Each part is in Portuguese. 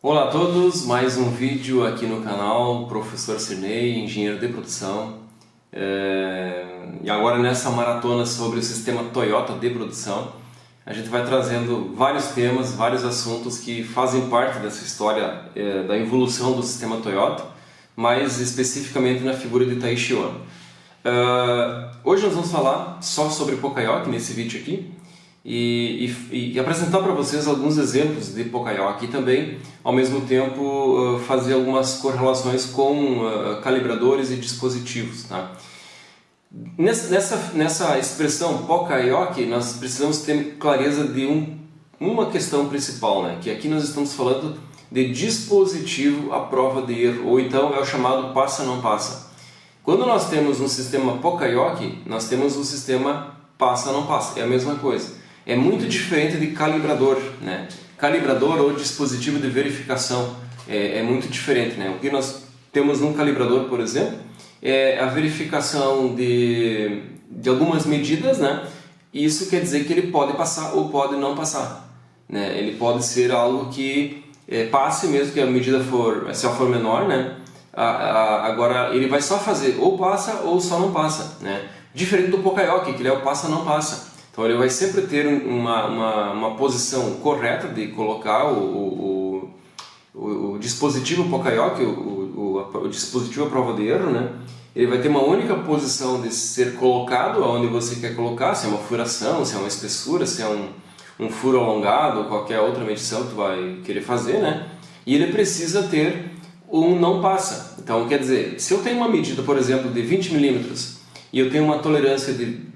Olá a todos, mais um vídeo aqui no canal, Professor Cirnei, engenheiro de produção. E agora nessa maratona sobre o sistema Toyota de produção, a gente vai trazendo vários temas, vários assuntos que fazem parte dessa história da evolução do sistema Toyota, mais especificamente na figura de Taiichi Ohno. Hoje nós vamos falar só sobre Poka-yoke nesse vídeo aqui, e apresentar para vocês alguns exemplos de Poka-yoke e também, ao mesmo tempo, fazer algumas correlações com calibradores e dispositivos. Tá? Nessa expressão Poka-yoke, nós precisamos ter clareza de uma questão principal, né? Que aqui nós estamos falando de dispositivo à prova de erro, ou então é o chamado passa-não passa. Quando nós temos um sistema Poka-yoke, nós temos um sistema passa-não passa, é a mesma coisa. É muito diferente de calibrador, né? Calibrador ou dispositivo de verificação é muito diferente, né? O que nós temos num calibrador, por exemplo, é a verificação de algumas medidas, né? E isso quer dizer que ele pode passar ou pode não passar, né? Ele pode ser algo que passe mesmo que a medida se ela for menor, né? Agora ele vai só fazer ou passa ou só não passa, né? Diferente do Poka-yoke, que ele é o passa não passa. Então ele vai sempre ter uma posição correta de colocar o dispositivo Poka-yoke, o dispositivo à prova de erro, né? Ele vai ter uma única posição de ser colocado onde você quer colocar, se é uma furação, se é uma espessura, se é um furo alongado ou qualquer outra medição que tu vai querer fazer, né? E ele precisa ter um não passa. Então quer dizer, se eu tenho uma medida, por exemplo, de 20 milímetros e eu tenho uma tolerância de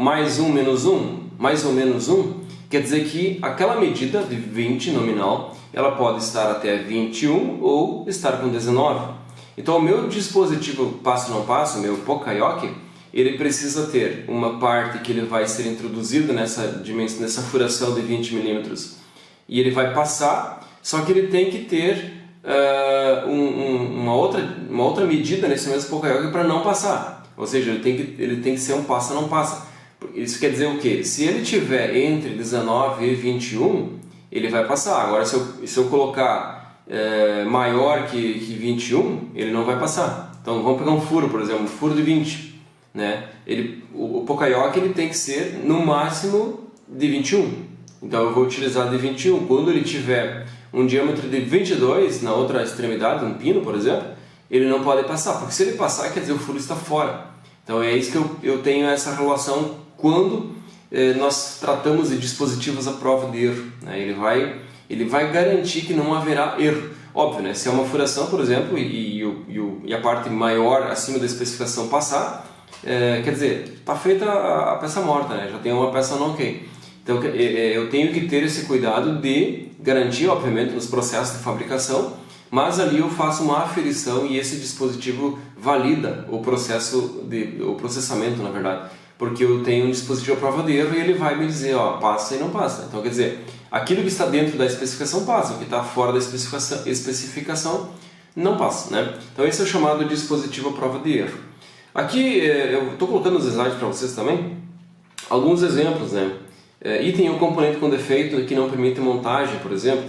mais 1, menos 1, mais ou menos 1, quer dizer que aquela medida de 20 nominal, ela pode estar até 21 ou estar com 19. Então o meu dispositivo passa ou não passa, o meu Poka-yoke, ele precisa ter uma parte que ele vai ser introduzido nessa furação de 20 milímetros e ele vai passar, só que ele tem que ter uma outra medida nesse mesmo Poka-yoke para não passar. Ou seja, ele tem que ser um passa ou não passa. Isso quer dizer o quê? Se ele tiver entre 19 e 21, ele vai passar. Agora, se eu colocar maior que 21, ele não vai passar. Então, vamos pegar um furo, por exemplo, um furo de 20. Né? O Poka-yoke ele tem que ser no máximo de 21. Então, eu vou utilizar de 21. Quando ele tiver um diâmetro de 22, na outra extremidade, um pino, por exemplo, ele não pode passar. Porque se ele passar, quer dizer que o furo está fora. Então, é isso que eu tenho essa relação quando nós tratamos de dispositivos à prova de erro, né? Ele vai garantir que não haverá erro. Óbvio, né? Se é uma furação, por exemplo, e a parte maior acima da especificação passar, quer dizer, está feita a peça morta, né? Já tem uma peça não ok. Então eu tenho que ter esse cuidado de garantir, obviamente, nos processos de fabricação, mas ali eu faço uma aferição e esse dispositivo valida o processamento, na verdade. Porque eu tenho um dispositivo à prova de erro e ele vai me dizer, ó, passa e não passa. Então, quer dizer, aquilo que está dentro da especificação passa, o que está fora da especificação não passa, né? Então, esse é o chamado dispositivo à prova de erro. Aqui, eu estou colocando os slides para vocês também, alguns exemplos, né? Item ou componente com defeito que não permite montagem, por exemplo.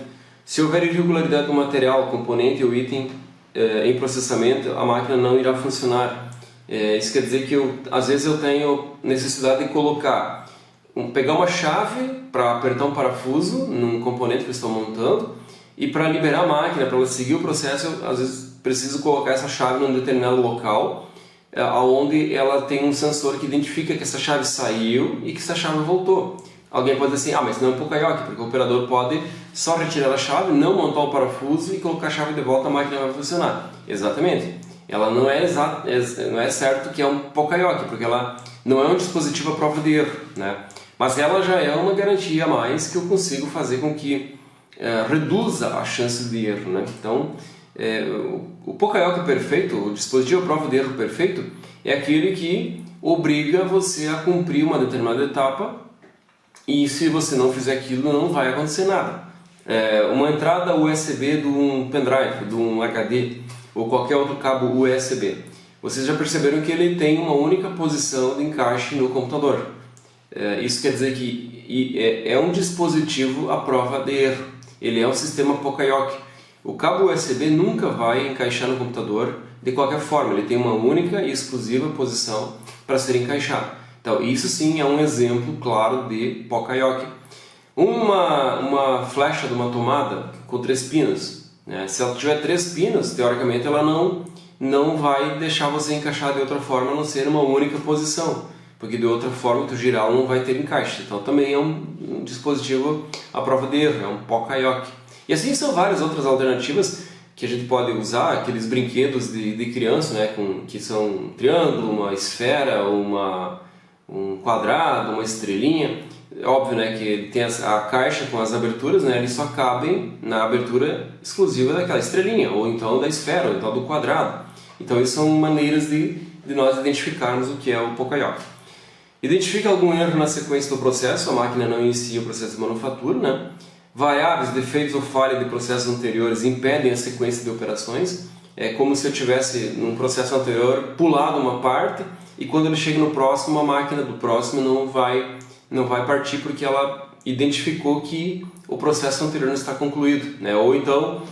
Se houver irregularidade do material, componente ou item em processamento, a máquina não irá funcionar. Isso quer dizer que às vezes eu tenho necessidade de pegar uma chave para apertar um parafuso num componente que eu estou montando e para liberar a máquina, para ela seguir o processo, eu às vezes preciso colocar essa chave num determinado local onde ela tem um sensor que identifica que essa chave saiu e que essa chave voltou. Alguém pode dizer assim, mas não é um Poka-yoke, porque o operador pode só retirar a chave, não montar o parafuso e colocar a chave de volta, a máquina vai funcionar. Exatamente. Ela não é certo que é um Poka-yoke, porque ela não é um dispositivo à prova de erro, né? Mas ela já é uma garantia a mais que eu consigo fazer com que reduza a chance de erro, né? Então, o Poka-yoke perfeito, o dispositivo à prova de erro perfeito, é aquele que obriga você a cumprir uma determinada etapa e se você não fizer aquilo, não vai acontecer nada. Uma entrada USB de um pendrive, de um HD, ou qualquer outro cabo USB. Vocês já perceberam que ele tem uma única posição de encaixe no computador. Isso quer dizer que é um dispositivo à prova de erro. Ele é um sistema Poka-yoke. O cabo USB nunca vai encaixar no computador de qualquer forma, ele tem uma única e exclusiva posição para ser encaixado. Então isso sim é um exemplo claro de Poka-Yoke. Uma flecha de uma tomada com 3 pinos, né? Se ela tiver 3 pinos, teoricamente ela não vai deixar você encaixar de outra forma a não ser uma única posição, porque de outra forma tu girar ela não vai ter encaixe. Então também é um dispositivo à prova de erro, é um Poka-Yoke. E assim são várias outras alternativas que a gente pode usar, aqueles brinquedos de criança, né, que são um triângulo, uma esfera, um quadrado, uma estrelinha. É óbvio, né, que ele tem a caixa com as aberturas, né, eles só cabem na abertura exclusiva daquela estrelinha, ou então da esfera, ou então do quadrado. Então isso são maneiras de nós identificarmos o que é o Poka-Yoke. Identifica algum erro na sequência do processo, a máquina não inicia o processo de manufatura, né? Variáveis, defeitos ou falha de processos anteriores impedem a sequência de operações. É como se eu tivesse, num processo anterior, pulado uma parte e quando ele chega no próximo, a máquina do próximo não vai partir porque ela identificou que o processo anterior não está concluído, né? Ou então,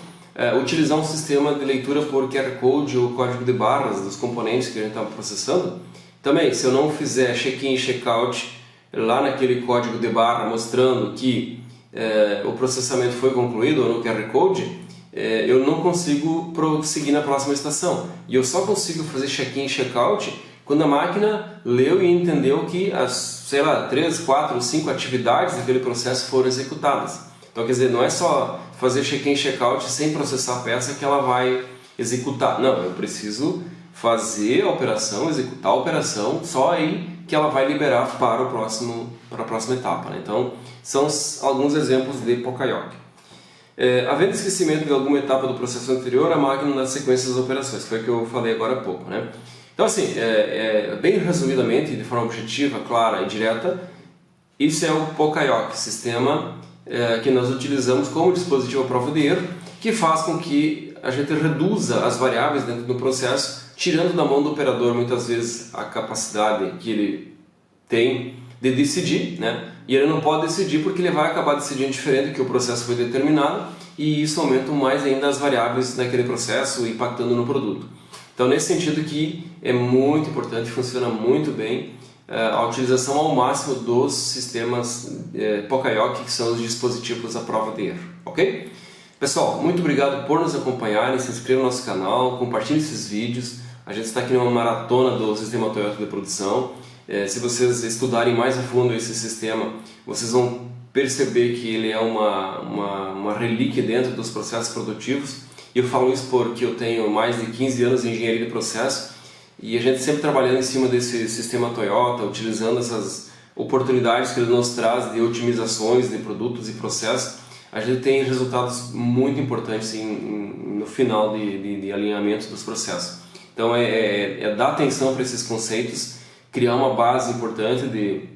utilizar um sistema de leitura por QR Code ou código de barras dos componentes que a gente estava processando. Também, se eu não fizer check-in e check-out lá naquele código de barra mostrando que o processamento foi concluído ou no QR Code, eu não consigo prosseguir na próxima estação. E eu só consigo fazer check-in e check-out quando a máquina leu e entendeu que as, sei lá, 3, 4, 5 atividades daquele processo foram executadas. Então, quer dizer, não é só fazer check-in e check-out sem processar a peça que ela vai executar. Não, eu preciso fazer a operação, executar a operação, só aí que ela vai liberar para a próxima etapa, né? Então, são alguns exemplos de Poka-Yoke. Havendo esquecimento de alguma etapa do processo anterior, a máquina dá sequência das operações, foi o que eu falei agora há pouco, né? Então, assim, bem resumidamente, de forma objetiva, clara e direta, isso é o Poka-Yoke, sistema que nós utilizamos como dispositivo à prova de erro, que faz com que a gente reduza as variáveis dentro do processo, tirando da mão do operador muitas vezes a capacidade que ele tem de decidir, né? E ele não pode decidir porque ele vai acabar decidindo diferente do que o processo foi determinado, e isso aumenta mais ainda as variáveis naquele processo, impactando no produto. Então, nesse sentido que é muito importante, funciona muito bem a utilização ao máximo dos sistemas Poka-Yoke, que são os dispositivos à prova de erro, ok? Pessoal, muito obrigado por nos acompanharem, se inscrevam no nosso canal, compartilhem esses vídeos. A gente está aqui numa maratona do sistema Toyota de produção. Se vocês estudarem mais a fundo esse sistema, vocês vão perceber que ele é uma relíquia dentro dos processos produtivos. E eu falo isso porque eu tenho mais de 15 anos de engenharia de processo e a gente sempre trabalhando em cima desse sistema Toyota, utilizando essas oportunidades que ele nos traz de otimizações de produtos e processos. A gente tem resultados muito importantes no final de alinhamento dos processos. Então dar atenção para esses conceitos, criar uma base importante de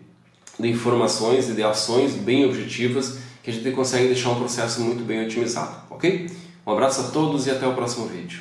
informações e de ações bem objetivas que a gente consegue deixar um processo muito bem otimizado, ok? Um abraço a todos e até o próximo vídeo.